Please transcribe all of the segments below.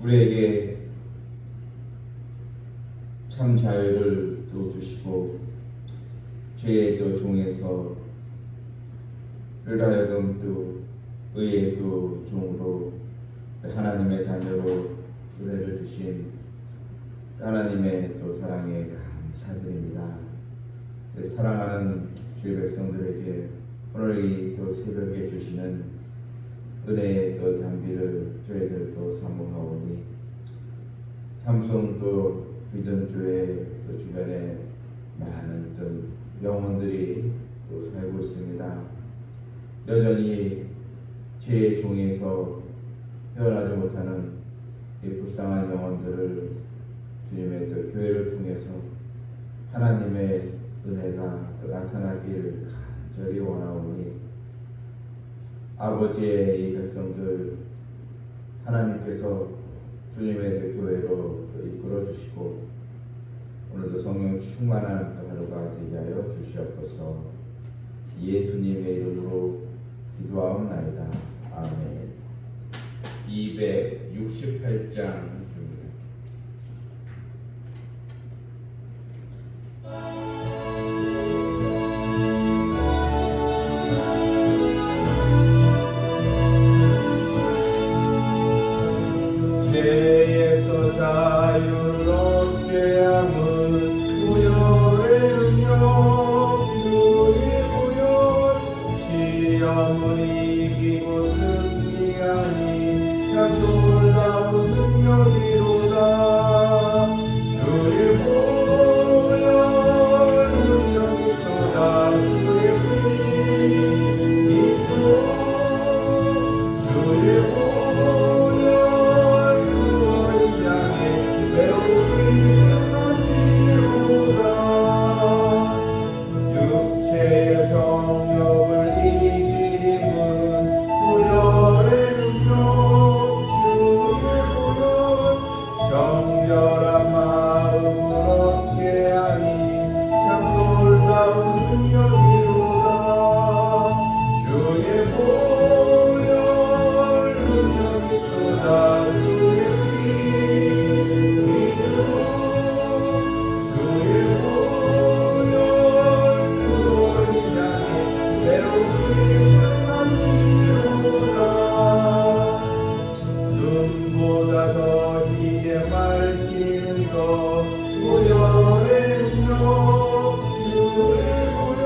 우리에게 참 자유를 또 주시고 죄의 또 종에서 하여금 또 의의 또 종으로 하나님의 자녀로 은혜를 주신 하나님의 또 사랑에 감사드립니다. 사랑하는 주의 백성들에게 오늘 이 또 새벽에 주시는 은혜의 또 단비를 저희들 또 사모하오니 삼성 또 비전교회 또 주변에 많은 또 영혼들이 또 살고 있습니다. 여전히 죄의 종에서 헤어나지 못하는 이 불쌍한 영혼들을 주님의 또 교회를 통해서 하나님의 은혜가 또 나타나길 간절히 원하오니 아버지의 이 백성들 하나님께서 주님의 그 교회로 이끌어 주시고 오늘도 성령 충만한 하루가 되게 하여 주시옵소서. 예수님의 이름으로 기도하옵나이다. 아멘. 268장 죄에서 자유를 얻게 함은 구원의 능력 주의 구원 시험을 이기고 승리하니 참 놀라운 능력이로다. 주의 보혈 능력이 떠나 주의 피 믿고 주의 보혈 육체의 정욕을 이기는 보혈의 능력 주의 보혈 정결한 마음을 얻게 하니 참 놀라운 능력이로다. 주의 보혈 능력이 또다 주의 피 눈보다 더 희게 밝히는 것 보혈의 능력 주의 보혈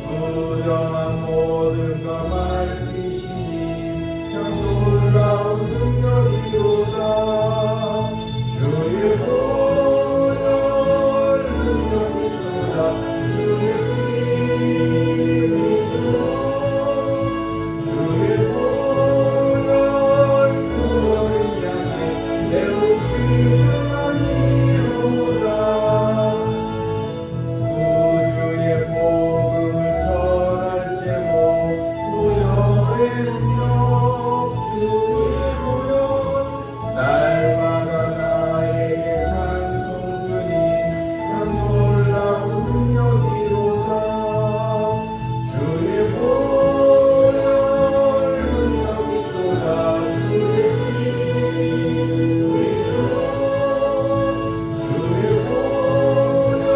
부정한 모든 것 밝히시니 참 놀라운 능력이로다. 주의 보혈 능력이 또다 주의 피 믿고 주의 보혈 구원을 향해 매우 귀중한 이로다. 구주의 복음을 전할 제목 보혈의 능력 주의 보혈 날마다 나에게 찬송주니 참 놀라운 능력이로다. 주의 보혈 능력이 또다 주의 피 믿고 주의 보혈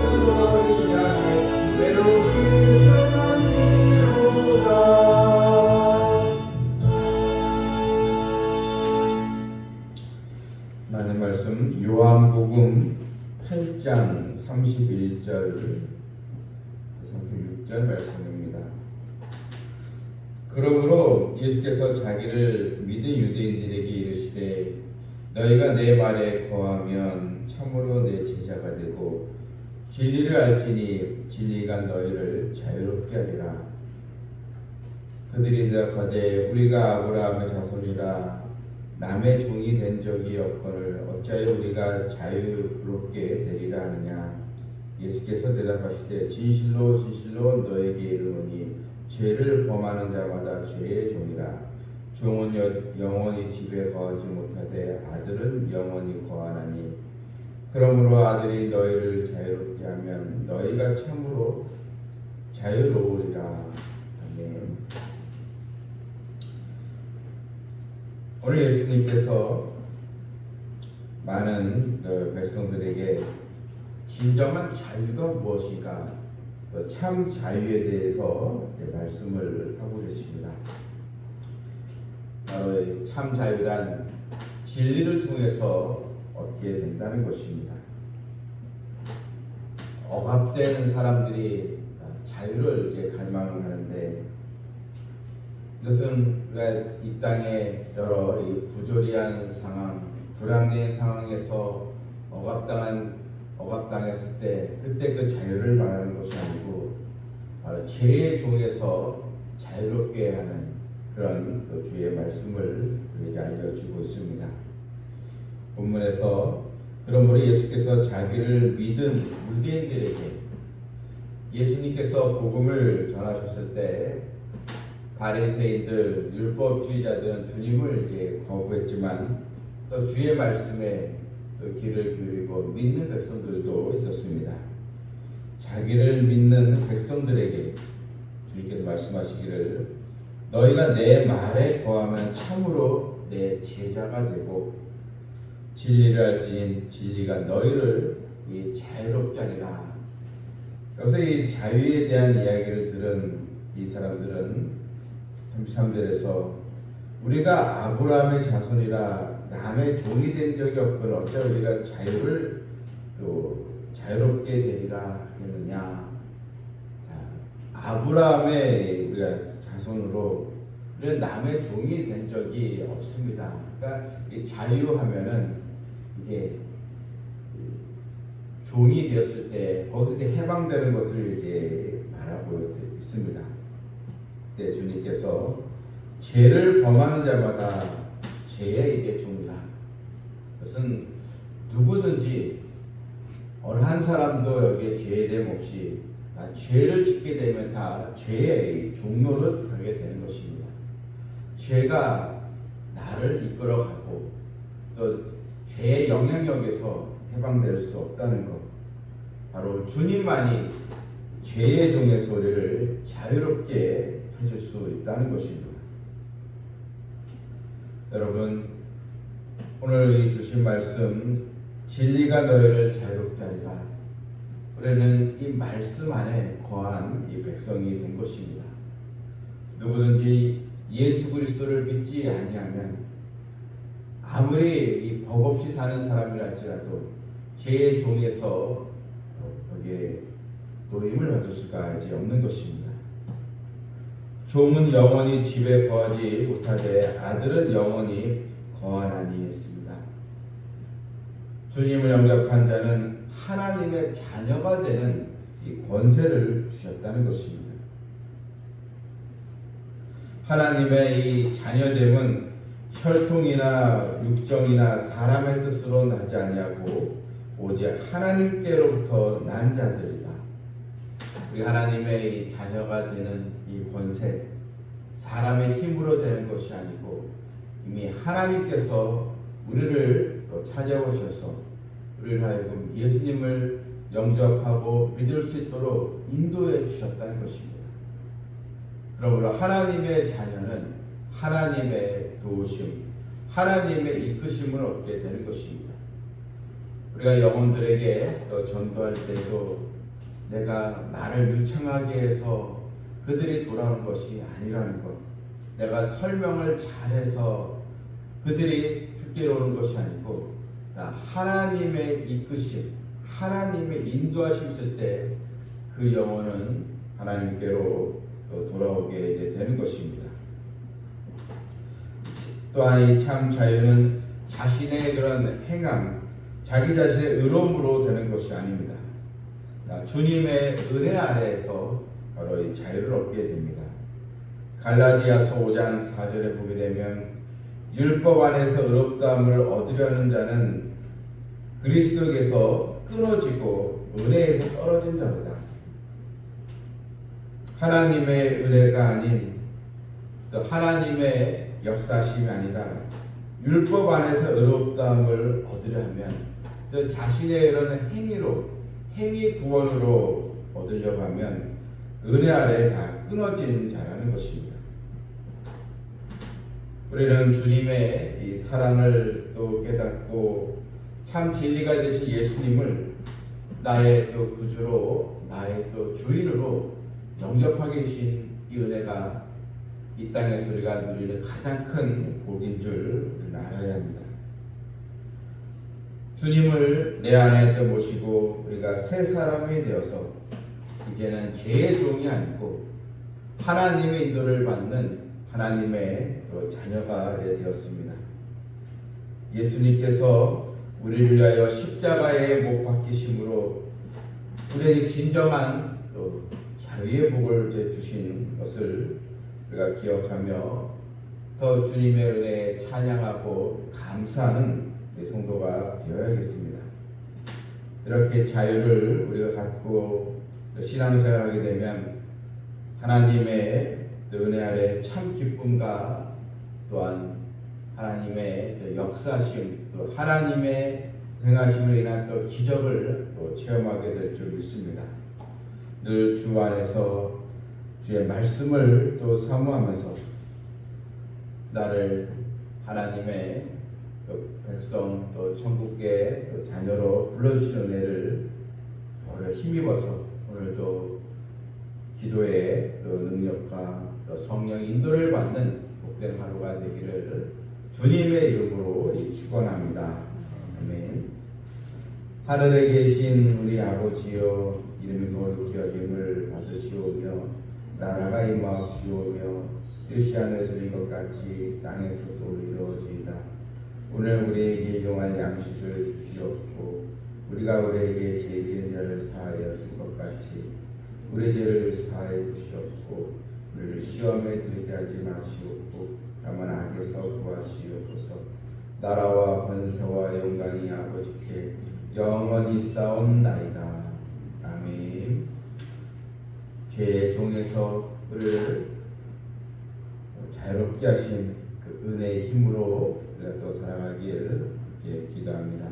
구원을 향해 매우 귀중한 이로다. 하나님 말씀 요한복음 8장 31절 36절 말씀입니다. 그러므로 예수께서 자기를 믿은 유대인들에게 이르시되 너희가 내 말에 거하면 참으로 내 제자가 되고 진리를 알지니 진리가 너희를 자유롭게 하리라. 그들이 대답하되 우리가 아브라함의 자손이라 남의 종이 된 적이 없거늘 어찌하여 우리가 자유롭게 되리라 하느냐. 예수께서 대답하시되 진실로 진실로 너에게 이르노니 죄를 범하는 자마다 죄의 종이라. 종은 영원히 집에 거하지 못하되 아들은 영원히 거하나니 그러므로 아들이 너희를 자유롭게 하면 너희가 참으로 자유로우리라. 아멘. 오늘 예수님께서 많은 백성들에게 진정한 자유가 무엇인가, 참 자유에 대해서 말씀을 하고 계십니다. 바로 참 자유란 진리를 통해서 얻게 된다는 것입니다. 억압되는 사람들이 자유를 이제 갈망을 하는데, 이것은 우리가 이 땅에 여러 부조리한 상황, 불안된 상황에서 억압당했을 때 그때 그 자유를 말하는 것이 아니고, 바로 죄의 종에서 자유롭게 하는 그런 그 주의 말씀을 우리에게 알려주고 있습니다. 본문에서 그러므로 예수께서 자기를 믿은 유대인들에게, 예수님께서 복음을 전하셨을 때 바리새인들, 율법주의자들은 주님을 이제 거부했지만 또 주의 말씀에 그 귀를 기울이고 믿는 백성들도 있었습니다. 자기를 믿는 백성들에게 주님께서 말씀하시기를, 너희가 내 말에 거하면 참으로 내 제자가 되고 진리를 알지니 진리가 너희를 자유롭게 하리라. 여기서 이 자유에 대한 이야기를 들은 이 사람들은 33절에서 우리가 아브라함의 자손이라 남의 종이 된 적이 없거늘 어찌 우리가 자유를 또 자유롭게 되리라 하겠느냐. 아브라함의 우리가 자손으로 우리는 남의 종이 된 적이 없습니다. 그러니까 이 자유하면은 이제 종이 되었을 때 거기서 이제 해방되는 것을 이제 말하고 있습니다. 그때 주님께서 죄를 범하는 자마다 죄의 이제 종이라. 그것은 누구든지 어느 한 사람도 여기에 죄됨 없이 죄를 짓게 되면 다 죄의 종로를 가게 되는 것입니다. 죄가 나를 이끌어가고 또 죄의 영향력에서 해방될 수 없다는 것, 바로 주님만이 죄의 종에서 우리를 자유롭게 해줄 수 있다는 것입니다. 여러분, 오늘 주신 말씀, 진리가 너희를 자유롭게 하리라. 우리는 이 말씀 안에 거한 이 백성이 된 것입니다. 누구든지 예수 그리스도를 믿지 아니하면 아무리 이 법 없이 사는 사람이라 할지라도 죄의 종에서 거기에 노임을 받을 수가 이제 없는 것입니다. 종은 영원히 집에 거하지 못하되 아들은 영원히 거하나니 했습니다. 주님을 영접한 자는 하나님의 자녀가 되는 이 권세를 주셨다는 것입니다. 하나님의 이 자녀됨은 혈통이나 육정이나 사람의 뜻으로 나지 아니하고 오직 하나님께로부터 난 자들이라. 우리 하나님의 이 자녀가 되는 이 권세, 사람의 힘으로 되는 것이 아니고 이미 하나님께서 우리를 찾아오셔서 우리를 하여금 예수님을 영접하고 믿을 수 있도록 인도해 주셨다는 것입니다. 그러므로 하나님의 자녀는 하나님의 도우심, 하나님의 이끄심을 얻게 되는 것입니다. 우리가 영혼들에게 또 전도할 때도 내가 나를 유창하게 해서 그들이 돌아오는 것이 아니라는 것, 내가 설명을 잘해서 그들이 죽게로 오는 것이 아니고 하나님의 이끄심, 하나님의 인도하심 있을 때 그 영혼은 하나님께로 돌아오게 이제 되는 것입니다. 또한 이 참 자유는 자신의 그런 행함, 자기 자신의 의로움으로 되는 것이 아닙니다. 주님의 은혜 아래에서 바로 이 자유를 얻게 됩니다. 갈라디아서 5장 4절에 보게 되면 율법 안에서 의롭다함을 얻으려는 자는 그리스도에게서 끊어지고 은혜에서 떨어진 자로다. 하나님의 은혜가 아닌 또 하나님의 역사심이 아니라 율법 안에서 의롭다함을 얻으려 하면 또 자신의 이런 행위로, 행위 구원으로 얻으려고 하면 은혜 아래 다 끊어진 자라는 것입니다. 우리는 주님의 이 사랑을 또 깨닫고 참 진리가 되신 예수님을 나의 또 구주로, 나의 또 주인으로 영접하게 주신 이 은혜가 이 땅에서 우리가 누리는 가장 큰 복인 줄 우리는 알아야 합니다. 주님을 내 안에 또 모시고 우리가 새 사람이 되어서 이제는 죄의 종이 아니고 하나님의 인도를 받는 하나님의 자녀가 되었습니다. 예수님께서 우리를 위하여 십자가에 못 박히심으로 우리에게 진정한 또 자유의 복을 주신 것을 우리가 기억하며 더 주님의 은혜에 찬양하고 감사하는 우리 성도가 되어야겠습니다. 이렇게 자유를 우리가 갖고 신앙생활하게 되면 하나님의 은혜 아래 참 기쁨과 또한 하나님의 역사심, 또 하나님의 행하심으로 인한 또 기적을 또 체험하게 될 줄 믿습니다. 늘 주 안에서 주의 말씀을 또 사모하면서 나를 하나님의 또 백성 또 천국의 또 자녀로 불러주시는 은혜를 오늘 힘입어서 오늘도 기도의 또 능력과 또 성령 인도를 받는 복된 하루가 되기를 주님의 이름으로 축원합니다. 아멘. 하늘에 계신 우리 아버지여, 이름이 거룩히 여김을 받으시오며 나라가 임하옵시오며 뜻이 하늘에서 이룬 것 같이 땅에서도 이루어지이다. 오늘 우리에게 일용할 양식을 주시옵고 우리가 우리에게 죄 지은 자를 사하여 준 것 같이 우리 죄를 사하여 주시옵고 우리를 시험에 들게 하지 마시옵고 다만 악에서 구하시옵소서. 나라와 권세와 영광이 아버지께 영원히 싸움나이다. 아멘. 죄의 종에서 우리를 자유롭게 하신 그 은혜의 힘으로 우리가 또 살아가기를 기도합니다.